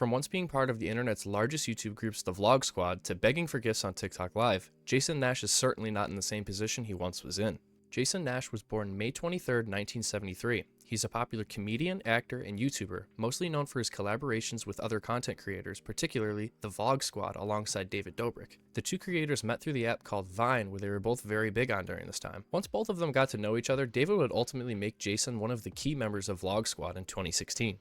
From once being part of the internet's largest YouTube groups, the Vlog Squad, to begging for gifts on TikTok Live, Jason Nash is certainly not in the same position he once was in. Jason Nash was born May 23, 1973. He's a popular comedian, actor, and YouTuber, mostly known for his collaborations with other content creators, particularly the Vlog Squad alongside David Dobrik. The two creators met through the app called Vine, where they were both very big on during this time. Once both of them got to know each other, David would ultimately make Jason one of the key members of Vlog Squad in 2016.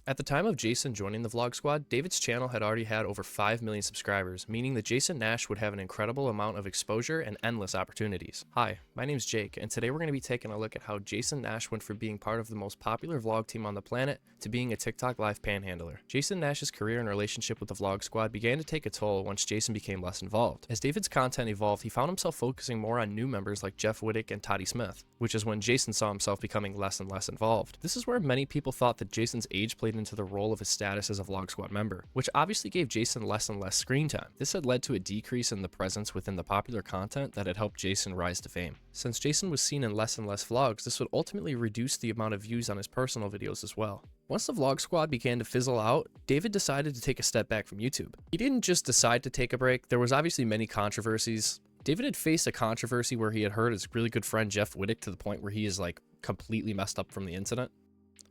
At the time of Jason joining the Vlog Squad, David's channel had already had over 5 million subscribers, meaning that Jason Nash would have an incredible amount of exposure and endless opportunities. Hi, my name's Jake, and today we're going to be taking a look at how Jason Nash went from being part of the most popular vlog team on the planet to being a TikTok Live panhandler. Jason Nash's career and relationship with the Vlog Squad began to take a toll once Jason became less involved. As David's content evolved, he found himself focusing more on new members like Jeff Wittick and Toddy Smith, which is when Jason saw himself becoming less and less involved. This is where many people thought that Jason's age played into the role of his status as a Vlog Squad member, which obviously gave Jason less and less screen time. This had led to a decrease in the presence within the popular content that had helped Jason rise to fame. Since Jason was seen in less and less vlogs, this would ultimately reduce the amount of views on his personal videos as well. Once the Vlog Squad began to fizzle out, David decided to take a step back from YouTube. He didn't just decide to take a break, there was obviously many controversies. David had faced a controversy where he had hurt his really good friend Jeff Wittick to the point where he is like completely messed up from the incident.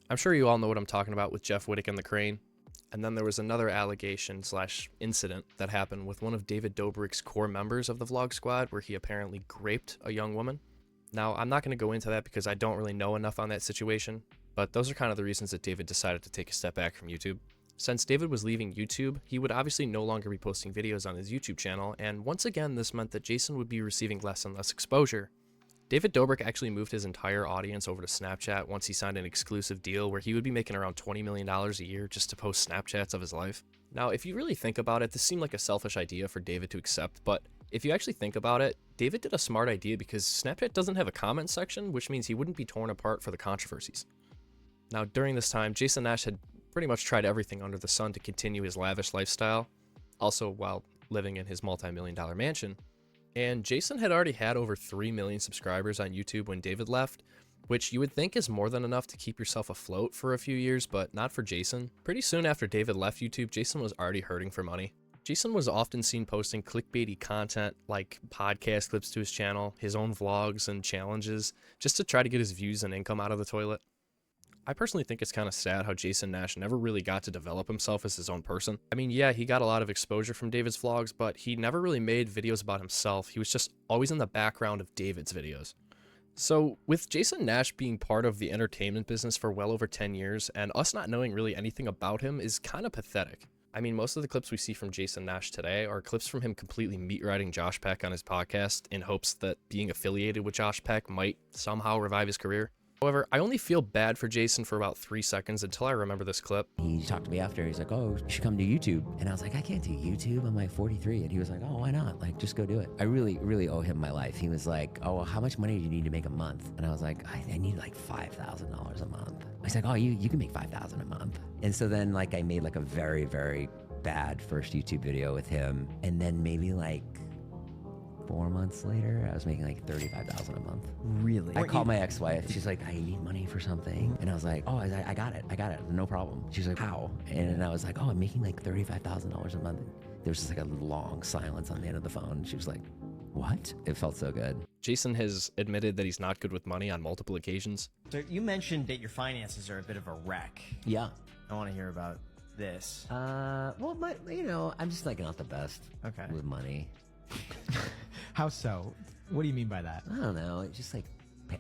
I'm sure you all know what I'm talking about with Jeff Wittick and the crane. And then there was another allegation / incident that happened with one of David Dobrik's core members of the Vlog Squad where he apparently raped a young woman. Now, I'm not going to go into that because I don't really know enough on that situation, but those are kind of the reasons that David decided to take a step back from YouTube. Since David was leaving YouTube, he would obviously no longer be posting videos on his YouTube channel, and once again this meant that Jason would be receiving less and less exposure. David Dobrik actually moved his entire audience over to Snapchat once he signed an exclusive deal where he would be making around $20 million a year just to post Snapchats of his life. Now, if you really think about it, this seemed like a selfish idea for David to accept, but if you actually think about it, David did a smart idea because Snapchat doesn't have a comment section, which means he wouldn't be torn apart for the controversies. Now, during this time, Jason Nash had pretty much tried everything under the sun to continue his lavish lifestyle, also while living in his multi-million-dollar mansion. And Jason had already had over 3 million subscribers on YouTube when David left, which you would think is more than enough to keep yourself afloat for a few years, but not for Jason. Pretty soon after David left YouTube, Jason was already hurting for money. Jason was often seen posting clickbaity content like podcast clips to his channel, his own vlogs and challenges, just to try to get his views and income out of the toilet. I personally think it's kind of sad how Jason Nash never really got to develop himself as his own person. I mean, yeah, he got a lot of exposure from David's vlogs, but he never really made videos about himself. He was just always in the background of David's videos. So, with Jason Nash being part of the entertainment business for well over 10 years, and us not knowing really anything about him is kind of pathetic. I mean, most of the clips we see from Jason Nash today are clips from him completely meat-riding Josh Peck on his podcast in hopes that being affiliated with Josh Peck might somehow revive his career. However, I only feel bad for Jason for about 3 seconds until I remember this clip. He talked to me after, he's like, oh, you should come to YouTube. And I was like, I can't do YouTube, I'm like 43. And he was like, oh, why not? Like, just go do it. I really owe him my life. He was like, oh, how much money do you need to make a month? And I was like, I need like $5,000 a month. He's like, oh, you can make $5,000 a month. And so then like I made like a very bad first YouTube video with him. And then maybe like 4 months later, I was making like $35,000 a month. Really? I called my ex-wife. She's like, I need money for something. And I was like, oh, I got it, no problem. She's like, how? And I was like, oh, I'm making like $35,000 a month. There was just like a long silence on the end of the phone. She was like, what? It felt so good. Jason has admitted that he's not good with money on multiple occasions. So you mentioned that your finances are a bit of a wreck. Yeah. I want to hear about this. Well, but you know, I'm just like not the best with money. How so? What do you mean by that? I don't know. It's just like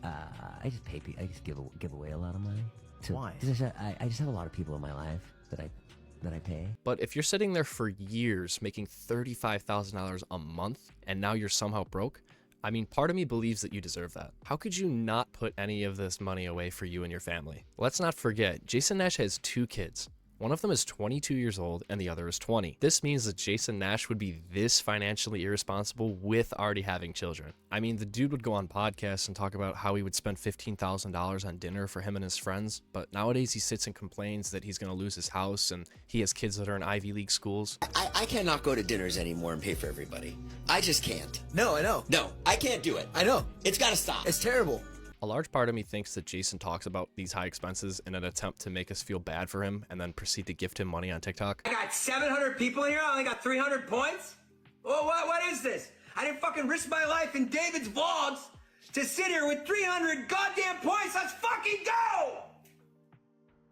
I just pay people. I just give away a lot of money. Why? I just have a lot of people in my life that I pay. But if you're sitting there for years making $35,000 a month and now you're somehow broke, I mean, part of me believes that you deserve that. How could you not put any of this money away for you and your family? Let's not forget, Jason Nash has 2 kids. One of them is 22 years old and the other is 20. This means that Jason Nash would be this financially irresponsible with already having children. I mean, the dude would go on podcasts and talk about how he would spend $15,000 on dinner for him and his friends, but nowadays he sits and complains that he's gonna lose his house and he has kids that are in Ivy League schools. I cannot go to dinners anymore and pay for everybody. I just can't. No, I know. No, I can't do it. I know. It's gotta stop. It's terrible. A large part of me thinks that Jason talks about these high expenses in an attempt to make us feel bad for him and then proceed to gift him money on TikTok. I got 700 people in here. I only got 300 points. Well, what is this? I didn't fucking risk my life in David's vlogs to sit here with 300 goddamn points. Let's fucking go!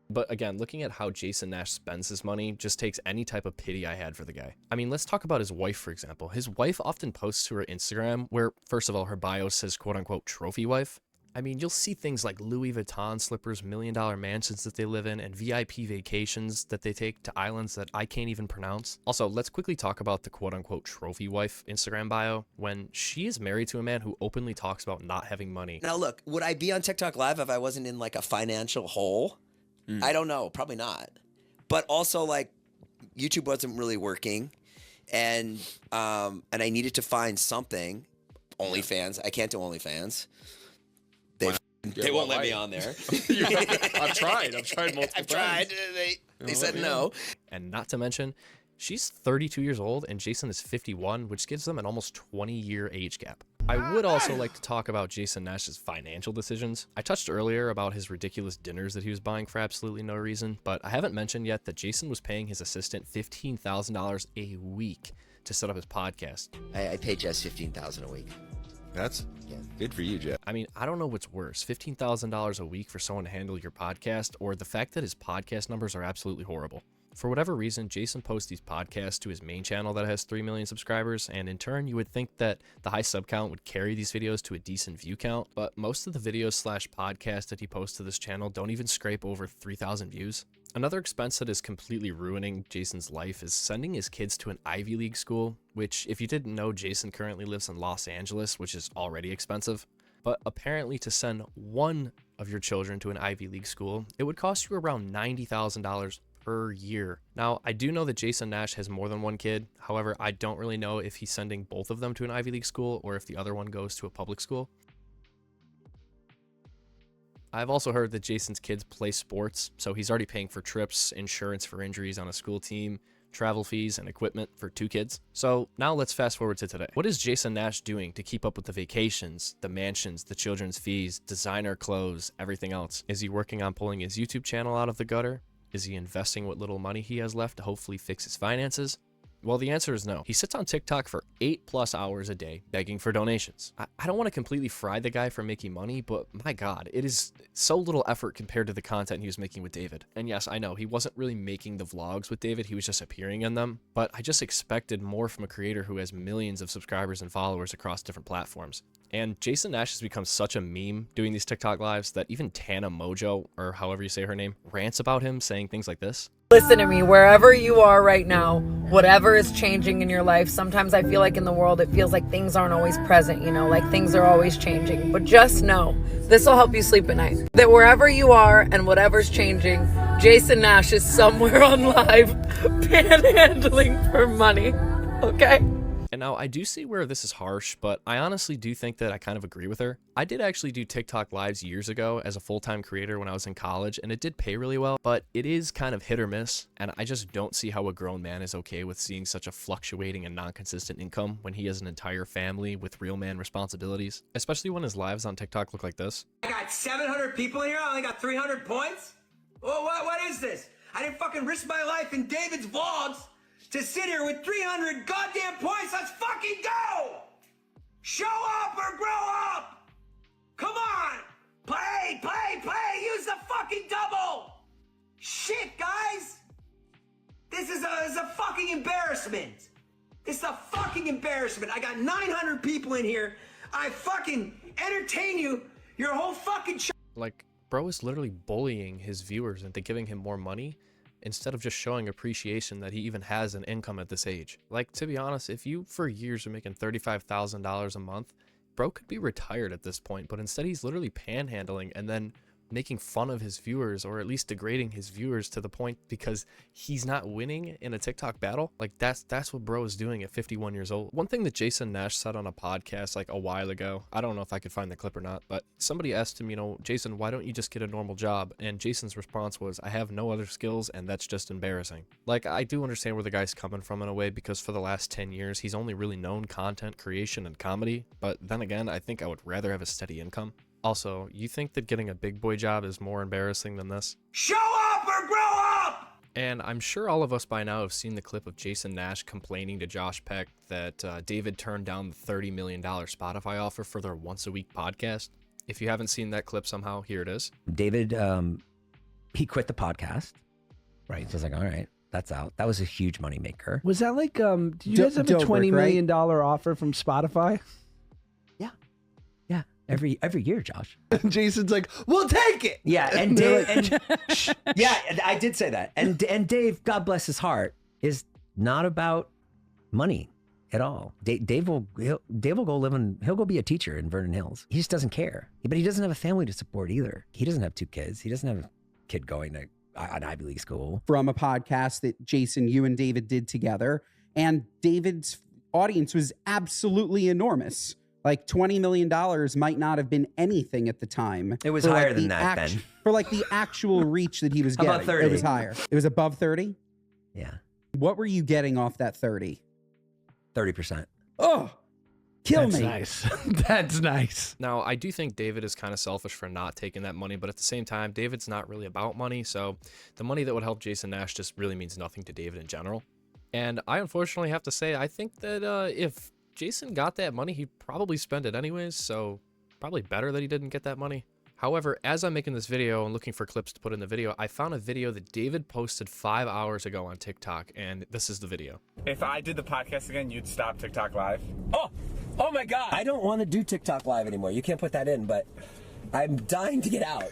But again, looking at how Jason Nash spends his money just takes any type of pity I had for the guy. I mean, let's talk about his wife, for example. His wife often posts to her Instagram where, first of all, her bio says quote-unquote trophy wife. I mean, you'll see things like Louis Vuitton slippers, $1 million mansions that they live in, and VIP vacations that they take to islands that I can't even pronounce. Also, let's quickly talk about the quote-unquote trophy wife Instagram bio when she is married to a man who openly talks about not having money. Now look, would I be on TikTok Live if I wasn't in like a financial hole? I don't know, probably not. But also like YouTube wasn't really working, and I needed to find something. OnlyFans, I can't do OnlyFans. They won't let me on there. I've tried multiple I've tried. They said no. And not to mention, she's 32 years old and Jason is 51, which gives them an almost 20-year age gap. I would also like to talk about Jason Nash's financial decisions. I touched earlier about his ridiculous dinners that he was buying for absolutely no reason, but I haven't mentioned yet that Jason was paying his assistant $15,000 a week to set up his podcast. I pay Jess $15,000 a week. That's good for you, Jeff. I mean, I don't know what's worse, $15,000 a week for someone to handle your podcast, or the fact that his podcast numbers are absolutely horrible. For whatever reason, Jason posts these podcasts to his main channel that has 3 million subscribers, and in turn, you would think that the high sub count would carry these videos to a decent view count, but most of the videos / podcasts that he posts to this channel don't even scrape over 3,000 views. Another expense that is completely ruining Jason's life is sending his kids to an Ivy League school, which, if you didn't know, Jason currently lives in Los Angeles, which is already expensive. But apparently to send one of your children to an Ivy League school, it would cost you around $90,000 per year. Now, I do know that Jason Nash has more than one kid. However, I don't really know if he's sending both of them to an Ivy League school or if the other one goes to a public school. I've also heard that Jason's kids play sports, so he's already paying for trips, insurance for injuries on a school team, travel fees, and equipment for 2 kids. So now let's fast forward to today. What is Jason Nash doing to keep up with the vacations, the mansions, the children's fees, designer clothes, everything else? Is he working on pulling his YouTube channel out of the gutter? Is he investing what little money he has left to hopefully fix his finances? Well, the answer is no. He sits on TikTok for 8+ hours a day begging for donations. I don't want to completely fry the guy for making money, but my God, it is so little effort compared to the content he was making with David. And yes, I know he wasn't really making the vlogs with David, he was just appearing in them, but I just expected more from a creator who has millions of subscribers and followers across different platforms. And Jason Nash has become such a meme doing these TikTok lives that even Tana Mojo, or however you say her name, rants about him saying things like this. Listen to me, wherever you are right now, whatever is changing in your life, sometimes I feel like in the world it feels like things aren't always present, you know, like things are always changing. But just know, this will help you sleep at night, that wherever you are and whatever's changing, Jason Nash is somewhere on live panhandling for money, okay? And now I do see where this is harsh, but I honestly do think that I kind of agree with her. I did actually do TikTok lives years ago as a full-time creator when I was in college, and it did pay really well, but it is kind of hit or miss, and I just don't see how a grown man is okay with seeing such a fluctuating and non-consistent income when he has an entire family with real man responsibilities, especially when his lives on TikTok look like this. I got 700 people in here. I only got 300 points. Well, what is this? I didn't fucking risk my life in David's vlogs to sit here with 300 goddamn points. Let's fucking go! Show up or grow up! Come on! Play! Use the fucking double! Shit, guys! This is a fucking embarrassment. This is a fucking embarrassment. I got 900 people in here. I fucking entertain you your whole fucking show. Like, bro is literally bullying his viewers into giving him more money instead of just showing appreciation that he even has an income at this age. Like, to be honest, if you for years are making $35,000 a month, bro could be retired at this point, but instead he's literally panhandling and then making fun of his viewers, or at least degrading his viewers to the point because he's not winning in a TikTok battle. Like, that's what bro is doing at 51 years old. One thing that Jason Nash said on a podcast like a while ago, I don't know if I could find the clip or not, but somebody asked him, you know, Jason, why don't you just get a normal job? And Jason's response was, I have no other skills and that's just embarrassing. Like, I do understand where the guy's coming from in a way, because for the last 10 years he's only really known content creation and comedy, but then again, I think I would rather have a steady income. Also, you think that getting a big boy job is more embarrassing than this? Show up or grow up! And I'm sure all of us by now have seen the clip of Jason Nash complaining to Josh Peck that David turned down the $30 million Spotify offer for their once-a-week podcast. If you haven't seen that clip somehow, here it is. David, he quit the podcast. Right. So I was like, all right, that's out. That was a huge moneymaker. Was that like, did you guys have a $20 million offer from Spotify? Yeah. Every year, Josh. Jason's like, we'll take it. Yeah, and Dave, yeah, I did say that. And Dave, God bless his heart, is not about money at all. Dave will go live in. He'll go be a teacher in Vernon Hills. He just doesn't care. But he doesn't have a family to support either. He doesn't have 2 kids. He doesn't have a kid going to an Ivy League school. From a podcast that Jason, you and David did together, and David's audience was absolutely enormous. Like $20 million might not have been anything at the time. It was higher than that then. For like the actual reach that he was getting. About 30. It was higher. It was above 30? Yeah. What were you getting off that 30? 30%. Oh, kill That's me. nice. That's nice. Now, I do think David is kind of selfish for not taking that money, but at the same time, David's not really about money, so the money that would help Jason Nash just really means nothing to David in general. And I unfortunately have to say, I think that if Jason got that money, he'd probably spend it anyways, so probably better that he didn't get that money. However, as I'm making this video and looking for clips to put in the video, I found a video that David posted 5 hours ago on TikTok, and this is the video. If I did the podcast again, you'd stop TikTok Live? Oh my God. I don't want to do TikTok Live anymore. You can't put that in, but I'm dying to get out.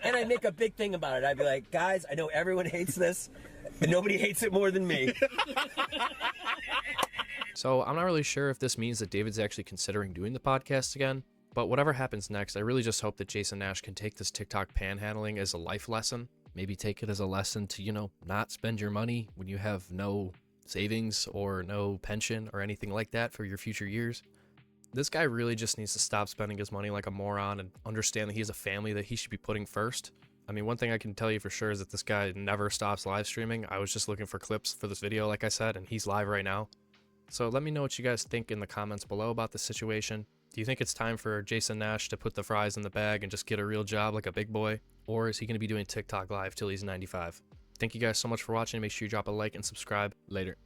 And I make a big thing about it. I'd be like, guys, I know everyone hates this, but nobody hates it more than me. So I'm not really sure if this means that David's actually considering doing the podcast again, but whatever happens next, I really just hope that Jason Nash can take this TikTok panhandling as a life lesson. Maybe take it as a lesson to, not spend your money when you have no savings or no pension or anything like that for your future years. This guy really just needs to stop spending his money like a moron and understand that he has a family that he should be putting first. I mean, one thing I can tell you for sure is that this guy never stops live streaming. I was just looking for clips for this video, like I said, and he's live right now. So let me know what you guys think in the comments below about this situation. Do you think it's time for Jason Nash to put the fries in the bag and just get a real job like a big boy? Or is he going to be doing TikTok Live till he's 95? Thank you guys so much for watching. Make sure you drop a like and subscribe. Later.